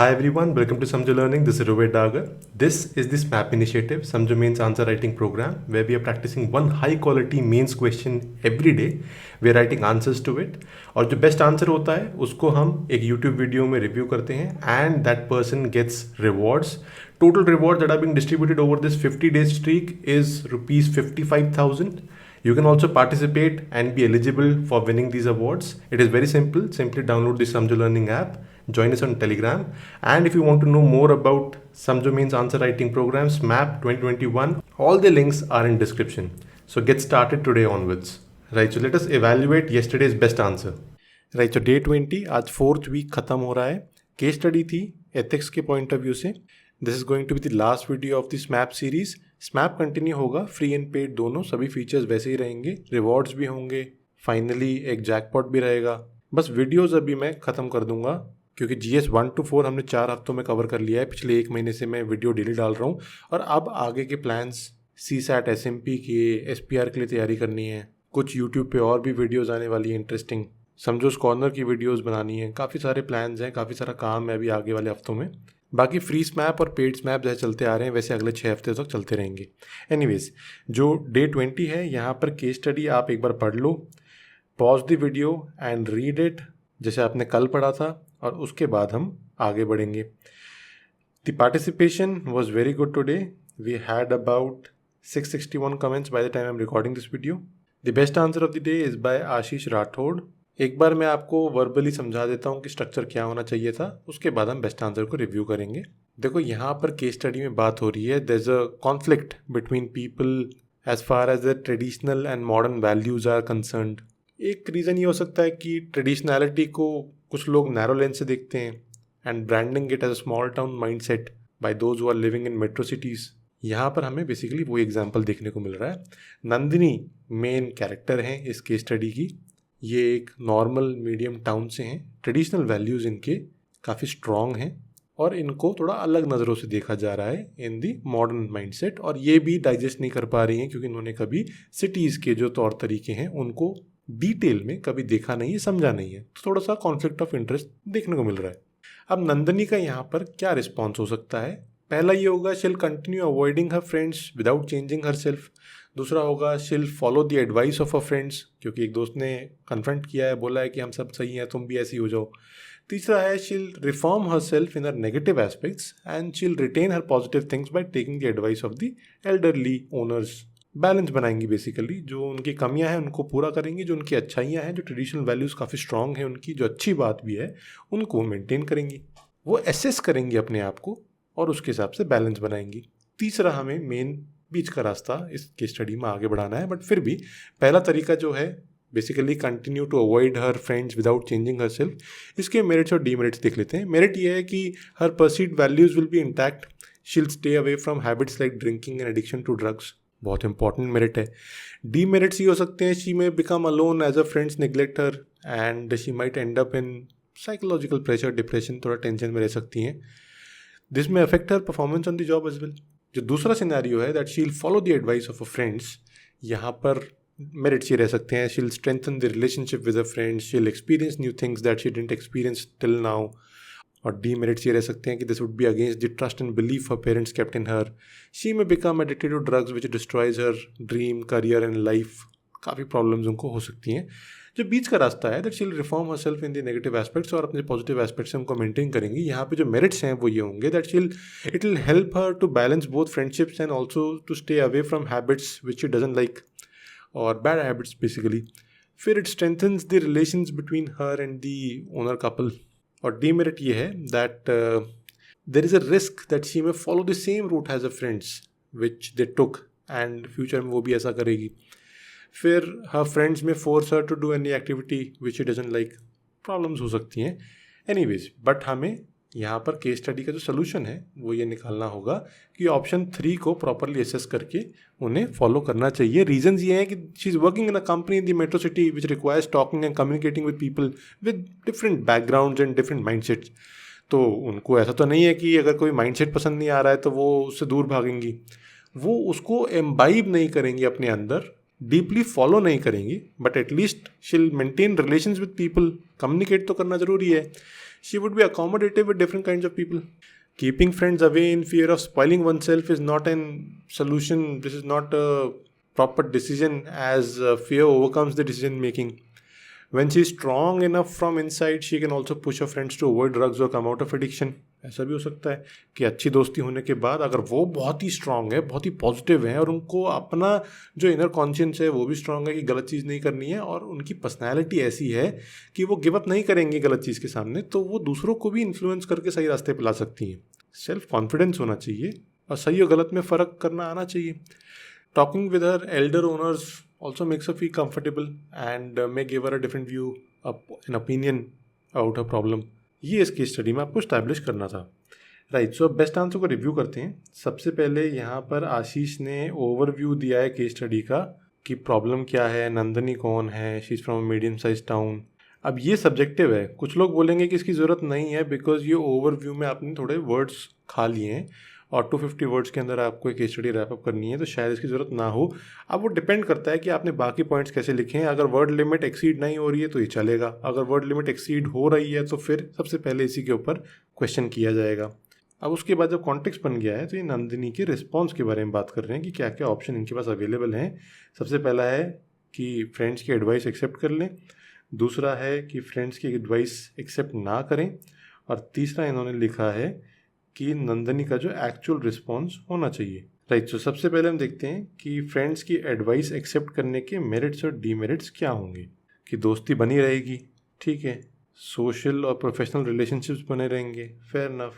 Hi everyone, welcome to Samjo Learning. This is Rohit Dagar. This is the SMAP initiative, Samjo Mains Answer Writing Program, where we are practicing one high quality mains question every day. We are writing answers to it. और जो best answer होता है उसको हम एक YouTube video में review करते हैं and that person gets rewards. Total rewards that are being distributed over this 50 days streak is rupees 55,000. You can also participate and be eligible for winning these awards. It is very simple. Simply download the Samjo Learning app, join us on Telegram, and if you want to know more about Samjo Mains Answer Writing Program, SMAP 2021, all the links are in description. So get started today onwards. Right, so let us evaluate yesterday's best answer. Right, so day 20, आज fourth week खत्म हो रहा है. Case study थी ethics के point of view से. This is going to be the last video of the SMAP series. SMAP continue होगा, free and paid दोनों, सभी फीचर्स वैसे ही रहेंगे, रिवॉर्ड्स भी होंगे, फाइनली एक जैकपॉट भी रहेगा. बस वीडियोस अभी मैं ख़त्म कर दूंगा क्योंकि GS 1 to 4 हमने 4 हफ्तों में कवर कर लिया है. पिछले एक महीने से मैं वीडियो डेली डाल रहा हूँ और अब आगे के प्लान्स CSAT SMP के SPR के लिए तैयारी करनी है. कुछ यूट्यूब पे और भी वीडियोस आने वाली है इंटरेस्टिंग. समझोस कॉर्नर की वीडियोस बनानी है. काफ़ी सारे प्लान्स हैं, काफ़ी सारा काम है अभी आगे वाले हफ्तों में. बाकी फ्री स्मैप और पेड स्मैप जैसे चलते आ रहे हैं वैसे अगले 6 हफ्ते तक चलते रहेंगे. एनीवेज, जो डे 20 है यहाँ पर केस स्टडी आप एक बार पढ़ लो, pause the video and read it जैसे आपने कल पढ़ा था, और उसके बाद हम आगे बढ़ेंगे. The participation was very good today. We had about 661 comments by the time I am recording this video. The best answer of the day is by Ashish Rathore. एक बार मैं आपको वर्बली समझा देता हूँ कि स्ट्रक्चर क्या होना चाहिए था, उसके बाद हम बेस्ट आंसर को रिव्यू करेंगे. देखो यहाँ पर केस स्टडी में बात हो रही है, there is a conflict between people as far as the traditional and modern values are concerned. एक रीज़न ये हो सकता है कि ट्रेडिशनैलिटी को कुछ लोग नैरो लेंस से देखते हैं and branding it as a small town mindset by those who are living in metro cities. यहाँ पर हमें बेसिकली वो एग्जाम्पल देखने को मिल रहा है. नंदिनी मेन कैरेक्टर हैं इस केस स्टडी की. ये एक नॉर्मल मीडियम टाउन से हैं. ट्रेडिशनल वैल्यूज़ इनके काफ़ी स्ट्रॉन्ग हैं और इनको थोड़ा अलग नज़रों से देखा जा रहा है इन दी मॉडर्न माइंडसेट, और ये भी डाइजेस्ट नहीं कर पा रही हैं क्योंकि इन्होंने कभी सिटीज़ के जो तौर तरीके हैं उनको डिटेल में कभी देखा नहीं है, समझा नहीं है. तो थोड़ा सा कॉन्फ्लिक्ट ऑफ इंटरेस्ट देखने को मिल रहा है. अब नंदनी का यहाँ पर क्या रिस्पॉन्स हो सकता है? पहला ये होगा, she'll continue avoiding her friends without changing herself. दूसरा होगा, she'll follow the advice of her friends, क्योंकि एक दोस्त ने कन्फ्रंट किया है, बोला है कि हम सब सही हैं, तुम भी ऐसी हो जाओ. तीसरा है, she'll reform herself in her negative aspects and she'll retain her positive things by taking the advice of the elderly owners. Balance बनाएंगी बेसिकली. जो उनकी कमियां हैं उनको पूरा करेंगी, जो उनकी अच्छाइयां हैं, जो ट्रेडिशनल वैल्यूज़ काफ़ी स्ट्रॉन्ग हैं उनकी, जो अच्छी बात भी है उनको मेंटेन करेंगी. वो एसेस करेंगी अपने आप को और उसके हिसाब से बैलेंस बनाएंगी. तीसरा, हमें मेन बीच का रास्ता इस केस स्टडी में आगे बढ़ाना है. बट फिर भी पहला तरीका जो है, basically continue to avoid her friends without changing herself, इसके मेरिट्स और डीमेरिट्स देख लेते हैं. मेरिट ये है कि हर perceived values will be intact. She'll stay away from habits like drinking and addiction to drugs. बहुत इंपॉर्टेंट मेरिट है. डीमेरिट्स ये हो सकते हैं, she may become alone as a friends neglect her and she might end up in psychological pressure, depression, थोड़ा tension में रह सकती हैं. This may affect her performance on the job as well. जो दूसरा सिनेरियो है, that she will follow the advice of a friends, यहाँ पर मेरिट्स ये रह सकते हैं, she will strengthen the relationship with a friends, she will experience new things that she didn't experience till now. और डीमेरिट्स ये रह सकते हैं कि this would be against the trust and belief her parents kept in her. She may become addicted to drugs which destroys her dream, career and life. काफ़ी problems उनको हो सकती हैं. जो बीच का रास्ता है, that she will reform herself in the negative aspects, और अपने पॉजिटिव एस्पेक्ट्स उनको मेंटेन करेंगी. यहाँ पे जो मेरिट्स हैं वो ये होंगे, that it will help her to balance both friendships and also to stay away from habits which she doesn't like, और बैड हैबिट्स बेसिकली. फिर it strengthens the relations between her and the owner couple. और demerit ये है that there is a risk that she may follow the same route as a friends which they took, and future में वो भी ऐसा करेगी. फिर हर friends may force her to do any activity which she doesn't like. Problems हो सकती हैं. Anyways, but हमें यहाँ पर केस स्टडी का जो सोल्यूशन है वो ये निकालना होगा कि ऑप्शन 3 को प्रॉपरली एसेस करके उन्हें फॉलो करना चाहिए. रीजंस ये हैं कि she is working in a company in the metro city which requires talking and communicating with people with different backgrounds and different mindsets. तो उनको ऐसा तो नहीं है कि अगर कोई माइंडसेट पसंद नहीं आ रहा है तो वो उससे दूर भागेंगी. वो उसको एम्बाइब नहीं करेंगी अपने अंदर, डीपली फॉलो नहीं करेंगी, बट एटलीस्ट शील maintain relations with people. Communicate तो करना ज़रूरी है. She would be accommodative with different kinds of people. Keeping friends away in fear of spoiling oneself is not an solution. This is not a proper decision, as fear overcomes the decision making. When she is strong enough from inside, she can also push her friends to avoid drugs or come out of addiction. ऐसा भी हो सकता है कि अच्छी दोस्ती होने के बाद अगर वो बहुत ही स्ट्रांग है, बहुत ही पॉजिटिव है और उनको अपना जो इनर कॉन्शियंस है वो भी स्ट्रांग है कि गलत चीज़ नहीं करनी है, और उनकी पर्सनैलिटी ऐसी है कि वो गिव अप नहीं करेंगे गलत चीज़ के सामने, तो वो दूसरों को भी इन्फ्लुएंस करके सही रास्ते पर ला सकती हैं. सेल्फ कॉन्फिडेंस होना चाहिए और सही और गलत में फ़र्क करना आना चाहिए. Talking with her elder owners also makes her feel comfortable and may give her a different view, an opinion about her problem. ये इस केस स्टडी में आपको स्टैब्लिश करना था. राइट, सो बेस्ट आंसर को रिव्यू करते हैं. सबसे पहले यहाँ पर आशीष ने ओवरव्यू दिया है केस स्टडी का कि प्रॉब्लम क्या है, नंदनी कौन है, she is from medium size town. अब ये सब्जेक्टिव है. कुछ लोग बोलेंगे कि इसकी ज़रूरत नहीं है बिकॉज ये ओवरव्यू में आपने थोड़े वर्ड्स खा लिए हैं और 250 वर्ड्स के अंदर आपको एक केस स्टडी रैप अप करनी है, तो शायद इसकी ज़रूरत ना हो. अब वो डिपेंड करता है कि आपने बाकी पॉइंट्स कैसे लिखे हैं. अगर वर्ड लिमिट एक्सीड नहीं हो रही है तो ये चलेगा. अगर वर्ड लिमिट एक्सीड हो रही है तो फिर सबसे पहले इसी के ऊपर क्वेश्चन किया जाएगा. अब उसके बाद जब कॉन्टेक्स्ट बन गया है तो ये नंदिनी के रिस्पॉन्स के बारे में बात कर रहे हैं कि क्या क्या ऑप्शन इनके पास अवेलेबल हैं. सबसे पहला है कि फ्रेंड्स की एडवाइस एक्सेप्ट कर लें. दूसरा है कि फ्रेंड्स की एडवाइस एक्सेप्ट ना करें. और तीसरा इन्होंने लिखा है कि नंदनी का जो एक्चुअल रिस्पॉन्स होना चाहिए. राइट, तो सबसे पहले हम देखते हैं कि फ्रेंड्स की एडवाइस एक्सेप्ट करने के मेरिट्स और डीमेरिट्स क्या होंगे. कि दोस्ती बनी रहेगी, ठीक है, सोशल और प्रोफेशनल रिलेशनशिप्स बने रहेंगे, फेयर इनफ.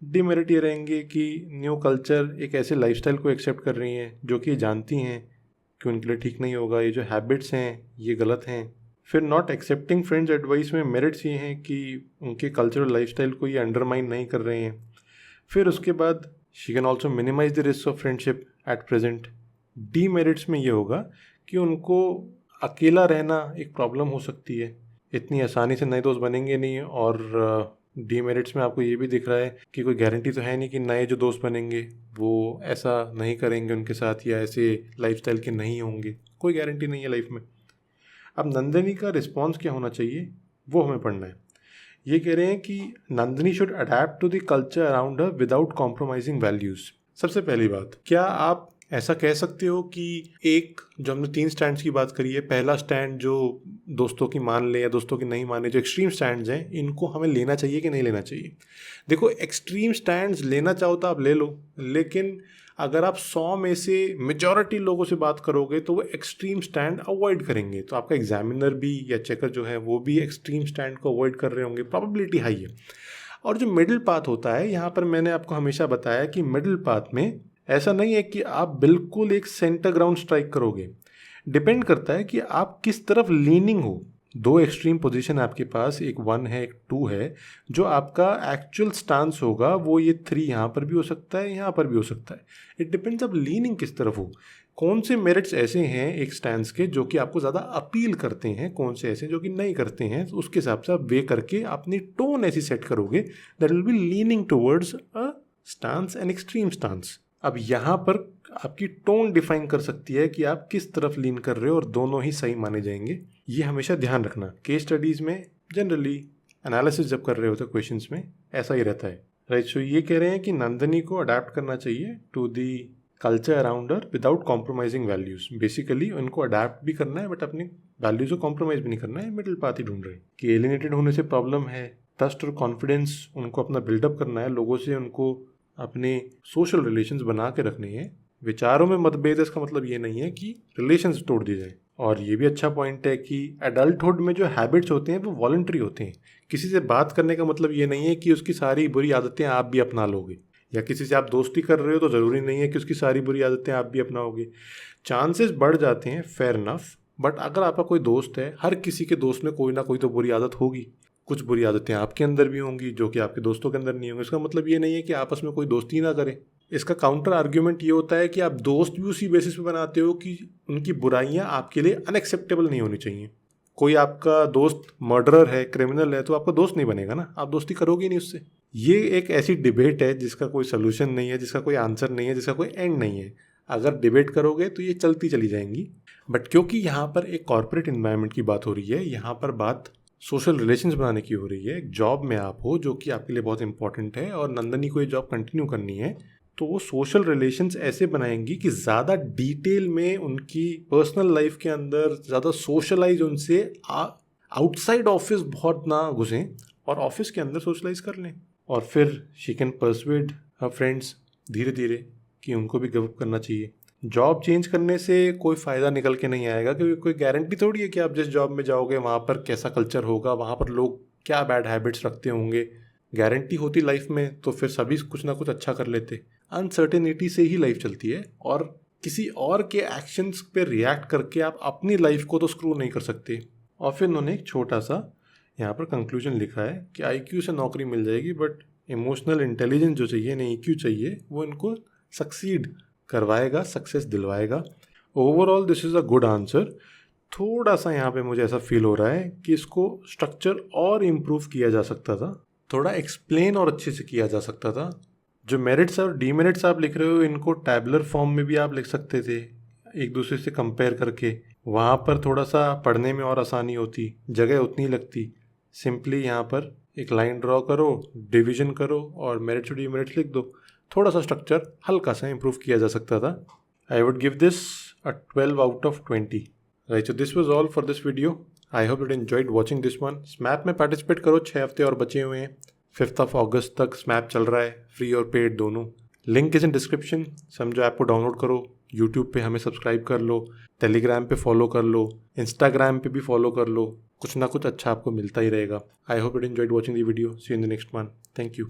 डीमेरिट ये रहेंगे कि न्यू कल्चर एक ऐसे लाइफस्टाइल को एक्सेप्ट कर रही हैं जो कि जानती हैं कि उनके लिए ठीक नहीं होगा, ये जो हैबिट्स हैं ये गलत हैं. फिर नॉट एक्सेप्टिंग फ्रेंड्स एडवाइस में मेरिट्स ये हैं कि उनके कल्चरल लाइफस्टाइल को ये अंडरमाइन नहीं कर रहे हैं. फिर उसके बाद she can also minimise the risk of friendship at present. Demerits में ये होगा कि उनको अकेला रहना एक प्रॉब्लम हो सकती है, इतनी आसानी से नए दोस्त बनेंगे नहीं. और डीमेरिट्स में आपको ये भी दिख रहा है कि कोई गारंटी तो है नहीं कि नए जो दोस्त बनेंगे वो ऐसा नहीं करेंगे उनके साथ या ऐसे लाइफस्टाइल के नहीं होंगे. कोई गारंटी नहीं है लाइफ में. अब नंदिनी का रिस्पॉन्स क्या होना चाहिए वो हमें पढ़ना है. ये कह रहे हैं कि Nandini should adapt to the culture around her without compromising values. सबसे पहली बात, क्या आप ऐसा कह सकते हो कि एक जो हमने 3 स्टैंड्स की बात करी है, पहला स्टैंड जो दोस्तों की मान ले या दोस्तों की नहीं माने, जो एक्सट्रीम स्टैंड्स हैं, इनको हमें लेना चाहिए कि नहीं लेना चाहिए. देखो, एक्सट्रीम स्टैंड्स लेना चाहो तो आप ले लो, लेकिन अगर आप 100 में से मेजॉरिटी लोगों से बात करोगे तो वो एक्सट्रीम स्टैंड अवॉइड करेंगे. तो आपका एग्जामिनर भी या चेकर जो है वो भी एक्सट्रीम स्टैंड को अवॉइड कर रहे होंगे, प्रोबेबिलिटी हाई है. और जो मिडिल पाथ होता है, यहाँ पर मैंने आपको हमेशा बताया कि मिडिल पाथ में ऐसा नहीं है कि आप बिल्कुल एक सेंटर ग्राउंड स्ट्राइक करोगे. डिपेंड करता है कि आप किस तरफ लीनिंग हो. 2 एक्सट्रीम पोजीशन आपके पास, एक 1 है एक 2 है. जो आपका एक्चुअल स्टांस होगा वो ये 3 यहाँ पर भी हो सकता है, यहाँ पर भी हो सकता है. इट डिपेंड्स आप लीनिंग किस तरफ हो. कौन से मेरिट्स ऐसे हैं एक स्टैंस के जो कि आपको ज़्यादा अपील करते हैं, कौन से ऐसे जो कि नहीं करते हैं. तो उसके हिसाब से आप वे करके अपनी टोन ऐसी सेट करोगे that will be leaning towards a stance, an extreme stance. अब यहाँ पर आपकी टोन डिफाइन कर सकती है कि आप किस तरफ लीन कर रहे हो, और दोनों ही सही माने जाएंगे. ये हमेशा ध्यान रखना. केस स्टडीज़ में जनरली एनालिसिस जब कर रहे होते हैं क्वेश्चंस में ऐसा ही रहता है. राइट, सो ये कह रहे हैं कि नंदिनी को अडेप्ट करना चाहिए to the culture around her without compromising values. Basically उनको अडेप्ट भी करना है बट अपनी वैल्यूज़ को कॉम्प्रोमाइज़ भी नहीं करना है. मिडिल पाथ ही ढूंढ रहे हैं कि एलिनेटेड होने से प्रॉब्लम है. ट्रस्ट और कॉन्फिडेंस उनको अपना बिल्डअप करना है, लोगों से उनको अपने सोशल रिलेशंस बना के रखने हैं. विचारों में मतभेद, इसका मतलब ये नहीं है कि रिलेशंस तोड़ दिए जाए. और ये भी अच्छा पॉइंट है कि एडल्टहुड में जो हैबिट्स होते हैं वो वॉलंटरी होते हैं. किसी से बात करने का मतलब ये नहीं है कि उसकी सारी बुरी आदतें आप भी अपना लोगे, या किसी से आप दोस्ती कर रहे हो तो ज़रूरी नहीं है कि उसकी सारी बुरी आदतें आप भी अपनाओगे. चांसेस बढ़ जाते हैं, फेयर इनफ. बट अगर आपका कोई दोस्त है, हर किसी के दोस्त में कोई ना कोई तो बुरी आदत होगी. कुछ बुरी आदतें आपके अंदर भी होंगी जो कि आपके दोस्तों के अंदर नहीं होंगी. इसका मतलब ये नहीं है कि आपस में कोई दोस्ती ना करें. इसका काउंटर आर्ग्यूमेंट ये होता है कि आप दोस्त भी उसी बेसिस पे बनाते हो कि उनकी बुराइयां आपके लिए अनएक्सेप्टेबल नहीं होनी चाहिए. कोई आपका दोस्त मर्डरर है, क्रिमिनल है, तो आपका दोस्त नहीं बनेगा ना, आप दोस्ती करोगे नहीं उससे. ये एक ऐसी डिबेट है जिसका कोई सोल्यूशन नहीं है, जिसका कोई आंसर नहीं है, जिसका कोई एंड नहीं है. अगर डिबेट करोगे तो ये चलती चली जाएंगी. बट क्योंकि यहाँ पर एक कॉर्पोरेट इन्वायरमेंट की बात हो रही है, यहाँ पर बात सोशल रिलेशंस बनाने की हो रही है, एक जॉब में आप हो जो कि आपके लिए बहुत इंपॉर्टेंट है और नंदनी को ये जॉब कंटिन्यू करनी है, तो वो सोशल रिलेशंस ऐसे बनाएंगी कि ज़्यादा डिटेल में उनकी पर्सनल लाइफ के अंदर ज़्यादा सोशलाइज उनसे आउटसाइड ऑफिस बहुत ना घुसें और ऑफिस के अंदर सोशलाइज कर लें। और फिर she can persuade her friends धीरे धीरे कि उनको भी गिव अप करना चाहिए। जॉब चेंज करने से कोई फ़ायदा निकल के नहीं आएगा, क्योंकि कोई गारंटी थोड़ी है कि आप जिस जॉब में जाओगे वहाँ पर कैसा कल्चर होगा, वहाँ पर लोग क्या बैड हैबिट्स रखते होंगे। गारंटी होती लाइफ में तो फिर सभी कुछ ना कुछ अच्छा कर लेते। अनसर्टेनिटी से ही लाइफ चलती है और किसी और के एक्शंस पे रिएक्ट करके आप अपनी लाइफ को तो स्क्रू नहीं कर सकते। और फिर उन्होंने एक छोटा सा यहाँ पर कंक्लूजन लिखा है कि IQ से नौकरी मिल जाएगी, बट इमोशनल इंटेलिजेंस जो चाहिए, नहीं EQ चाहिए, वो इनको सक्सीड करवाएगा, सक्सेस दिलवाएगा। Overall this is a good answer. थोड़ा सा यहाँ पे मुझे ऐसा फील हो रहा है कि इसको स्ट्रक्चर और इम्प्रूव किया जा सकता था, थोड़ा एक्सप्लेन और अच्छे से किया जा सकता था। जो मेरिट्स और डीमेरिट्स आप लिख रहे हो इनको टैबुलर फॉर्म में भी आप लिख सकते थे, एक दूसरे से कंपेयर करके। वहाँ पर थोड़ा सा पढ़ने में और आसानी होती, जगह उतनी लगती। सिंपली यहाँ पर एक लाइन ड्रॉ करो, डिवीजन करो और मेरिट्स और डीमेरिट्स लिख दो। थोड़ा सा स्ट्रक्चर हल्का सा इम्प्रूव किया जा सकता था। I would give this a 12 out of 20. Right, so this was all for this video. I hope you enjoyed watching this one. SMAP में पार्टिसिपेट करो, 6 हफ्ते और बचे हुए हैं। 5th of August तक SMAP चल रहा है, फ्री और पेड दोनों। Link is in description. समझो ऐप को डाउनलोड करो, यूट्यूब पे हमें सब्सक्राइब कर लो, टेलीग्राम पे फॉलो कर लो, इंस्टाग्राम पे भी फॉलो कर लो, कुछ ना कुछ अच्छा आपको मिलता ही रहेगा। I hope you enjoyed watching the video. See you in the next one. Thank you.